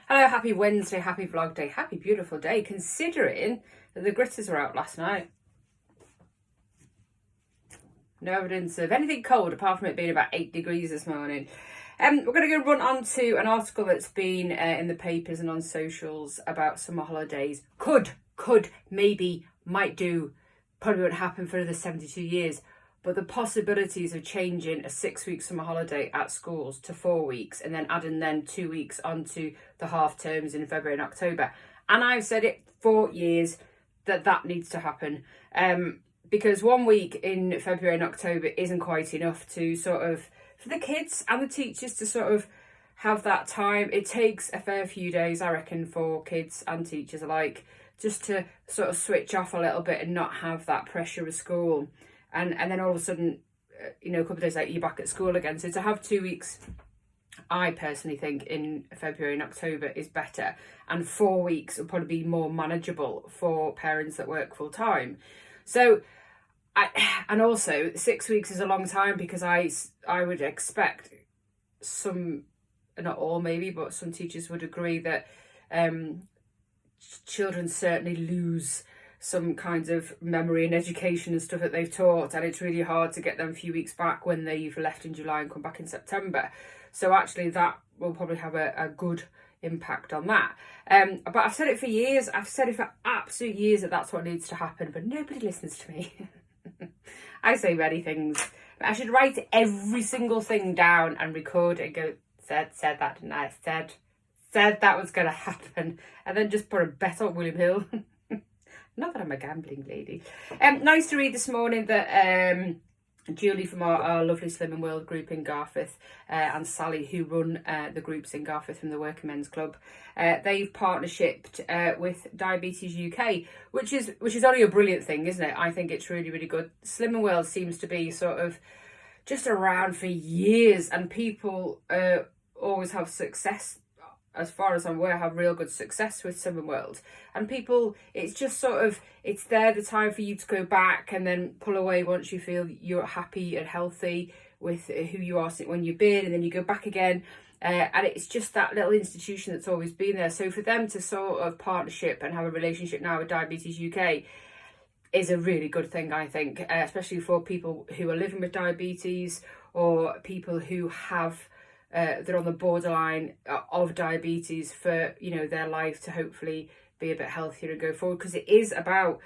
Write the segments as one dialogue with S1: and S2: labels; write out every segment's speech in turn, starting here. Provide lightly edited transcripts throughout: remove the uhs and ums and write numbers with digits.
S1: Hello, happy Wednesday, happy vlog day, happy beautiful day, considering that the gritters were out last night. No evidence of anything cold apart from it being about 8 degrees this morning. We're going to go run on to an article that's been in the papers and on socials about summer holidays. Could, maybe, might do, probably won't happen for another 72 years. But the possibilities of changing a 6-week summer holiday at schools to 4 weeks and then adding 2 weeks onto the half terms in February and October. And I've said it for years that needs to happen. Because 1 week in February and October isn't quite enough to for the kids and the teachers to have that time. It takes a fair few days, I reckon, for kids and teachers alike, just to switch off a little bit and not have that pressure of school. And then all of a sudden, a couple of days later, you're back at school again. So to have 2 weeks, I personally think, in February and October is better. And 4 weeks will probably be more manageable for parents that work full time. So, and also 6 weeks is a long time, because I would expect some, not all maybe, but some teachers would agree that children certainly lose some kinds of memory and education and stuff that they've taught, and it's really hard to get them a few weeks back when they've left in July and come back in September. So actually that will probably have a good impact on that. But I've said it for years, I've said it for absolute years that that's what needs to happen, but nobody listens to me. I say many things. I should write every single thing down and record it and go, said that, didn't I? Said that was going to happen, and then just put a bet on William Hill. Not that I'm a gambling lady. Nice to read this morning that Julie from our lovely Slimming World group in Garforth and Sally, who run the groups in Garforth from the Working Men's Club, they've partnershiped with Diabetes UK, which is only a brilliant thing, isn't it? I think it's really, really good. Slimming World seems to be just around for years, and people always have success. As far as I'm aware, have real good success with Slimming World. And people, it's just it's there the time for you to go back and then pull away once you feel you're happy and healthy with who you are when you've been, and then you go back again. And it's just that little institution that's always been there. So for them to partnership and have a relationship now with Diabetes UK is a really good thing, I think, especially for people who are living with diabetes, or people who have they're on the borderline of diabetes, for their life to hopefully be a bit healthier and go forward. Because it is about,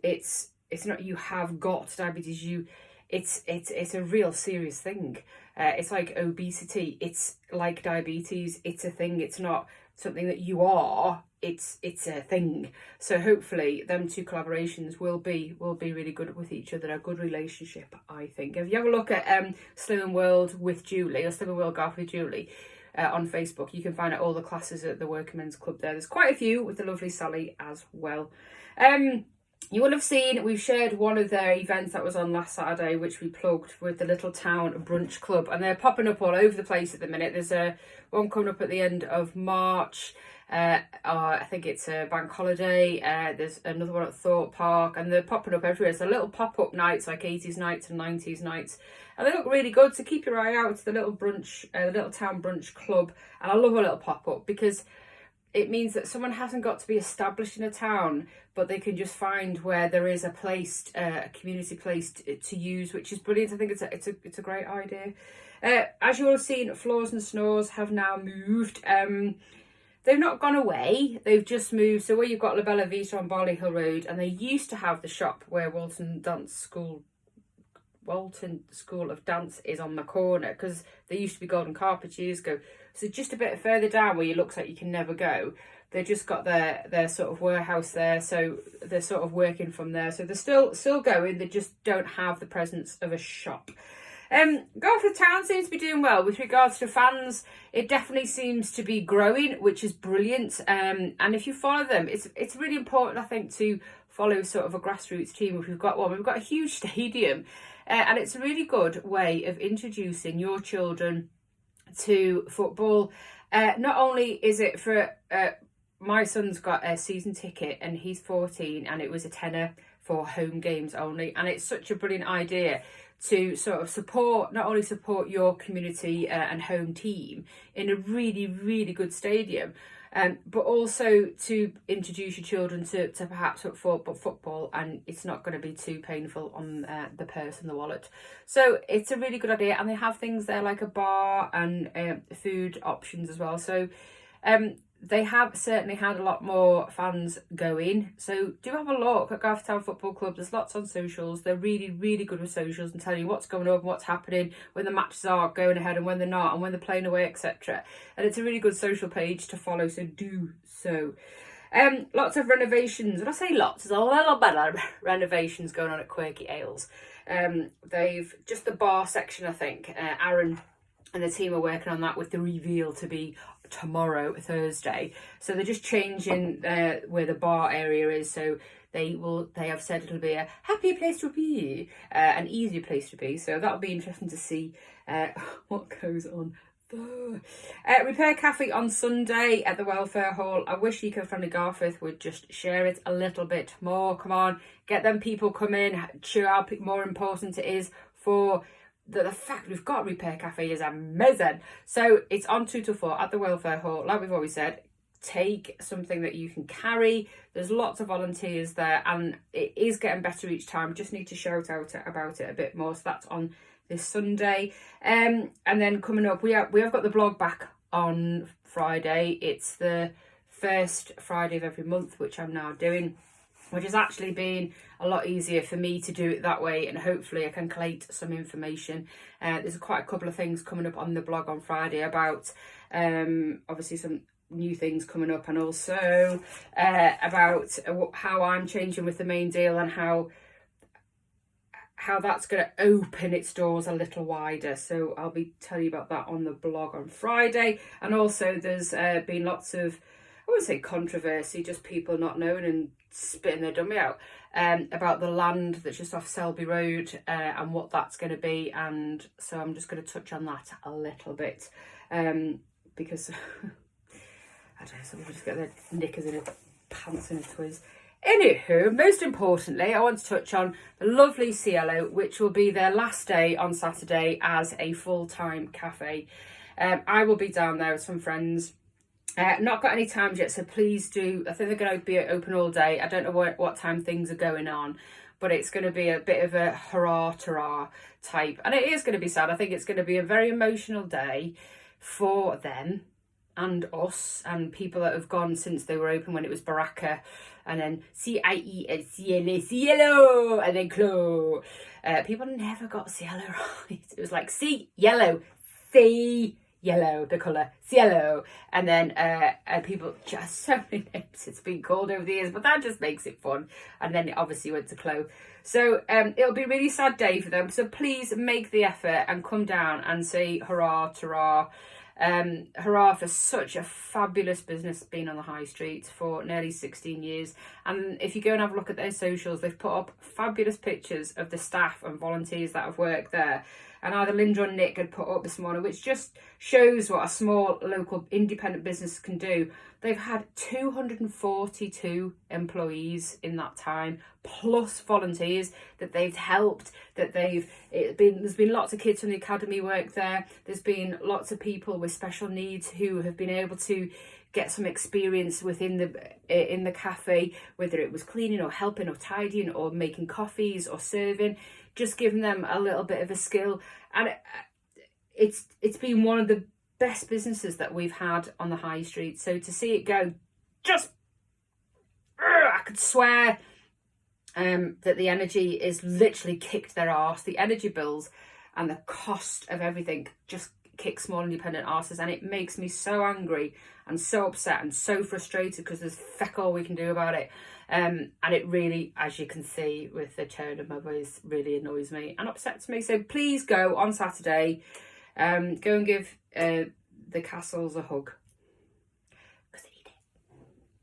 S1: it's not you have got diabetes, it's a real serious thing. It's like obesity, it's like diabetes, it's a thing. It's not something that you are, it's a thing. So hopefully them two collaborations will be really good with each other, a good relationship, I think. If you have a look at Slimming World with Julie, or Slimming World Garforth with Julie on Facebook, you can find out all the classes at the Working Men's Club there. There's quite a few with the lovely Sally as well. You will have seen we've shared one of their events that was on last Saturday, which we plugged, with the Little Town Brunch Club, and they're popping up all over the place at the minute. There's one coming up at the end of March. I think it's a bank holiday. There's another one at Thorpe Park, and they're popping up everywhere. So little pop-up nights, like 80s nights and 90s nights, and they look really good. So keep your eye out. It's the Little Town Brunch Club, and I love a little pop-up, because it means that someone hasn't got to be established in a town, but they can just find where there is a community place to use, which is brilliant. I think it's a great idea. As you all have seen, Floors and Snores have now moved. They've not gone away, they've just moved. So where you've got La Bella Vita on Barley Hill Road, and they used to have the shop where Walton School of Dance is on the corner, because there used to be Golden Carpet years ago. So just a bit further down, where it looks like you can never go, they've just got their warehouse there, so they're working from there. So they're still going, they just don't have the presence of a shop. Garforth Town seems to be doing well with regards to fans. It definitely seems to be growing, which is brilliant. And if you follow them, it's really important, I think, to follow a grassroots team. If we've got one, we've got a huge stadium, and it's a really good way of introducing your children to football. Not only is it for my son's got a season ticket, and he's 14, and it was a tenner for home games only, and it's such a brilliant idea to not only support your community and home team in a really, really good stadium, but also to introduce your children to perhaps football, and it's not going to be too painful on the purse and the wallet. So it's a really good idea, and they have things there like a bar and food options as well. So they have certainly had a lot more fans go in. So do have a look at Garforth Town Football Club. There's lots on socials. They're really, really good with socials and telling you what's going on, what's happening, when the matches are going ahead and when they're not, and when they're playing away, etc. And it's a really good social page to follow, so do so. Lots of renovations. When I say lots, there's a little bit of renovations going on at Quirky Ales. They've just the bar section, I think. Aaron and the team are working on that with the reveal to be tomorrow, Thursday. So they're just changing where the bar area is. So they have said it'll be a happier place to be, an easier place to be. So that'll be interesting to see what goes on there. Repair Cafe on Sunday at the Welfare Hall. I wish Eco-Friendly Garforth would just share it a little bit more. Come on, get them people come in, show how more important it is for the fact we've got Repair Cafe is amazing. So it's on 2 to 4 at the Welfare Hall. Like we've always said, take something that you can carry. There's lots of volunteers there, and it is getting better each time. Just need to shout out about it a bit more. So that's on this Sunday. And then coming up, we have got the blog back on Friday. It's the first Friday of every month, which I'm now doing, which has actually been a lot easier for me to do it that way, and hopefully I can collate some information. There's quite a couple of things coming up on the blog on Friday about obviously some new things coming up, and also about how I'm changing with the main deal and how that's going to open its doors a little wider. So I'll be telling you about that on the blog on Friday. And also there's been lots of, I wouldn't say controversy, just people not knowing and spitting their dummy out about the land that's just off Selby Road and what that's going to be. And so I'm just going to touch on that a little bit because I don't know, some people just get their knickers in their pants in a twizz. Anywho, most importantly, I want to touch on the lovely Cielo, which will be their last day on Saturday as a full-time cafe. I will be down there with some friends. Not got any times yet, so please do. I think they're going to be open all day. I don't know what time things are going on, but it's going to be a bit of a hurrah type. And it is going to be sad. I think it's going to be a very emotional day for them and us and people that have gone since they were open when it was Baraka, and then Cielo, and then Clo. People never got Cielo right. It was like yellow, yellow, the colour, Cielo. And then people, just so many names it's been called over the years, but that just makes it fun. And then it obviously went to Clo. So it'll be a really sad day for them. So please make the effort and come down and say hurrah, ta-rah. Hurrah for such a fabulous business being on the high street for nearly 16 years. And if you go and have a look at their socials, they've put up fabulous pictures of the staff and volunteers that have worked there. And either Linda or Nick had put up this morning, which just shows what a small local independent business can do. They've had 242 employees in that time, plus volunteers that they've helped, there's been lots of kids from the academy work there. There's been lots of people with special needs who have been able to get some experience within the cafe, whether it was cleaning or helping or tidying or making coffees or serving, just giving them a little bit of a skill. And it's been one of the best businesses that we've had on the high street. So to see it go, just I could swear that the energy is literally kicked their arse. The energy bills and the cost of everything just kick small independent arses, and it makes me so angry and so upset and so frustrated because there's feck all we can do about it. And it really, as you can see with the tone of my voice, really annoys me and upsets me. So please go on Saturday, go and give the Castles a hug.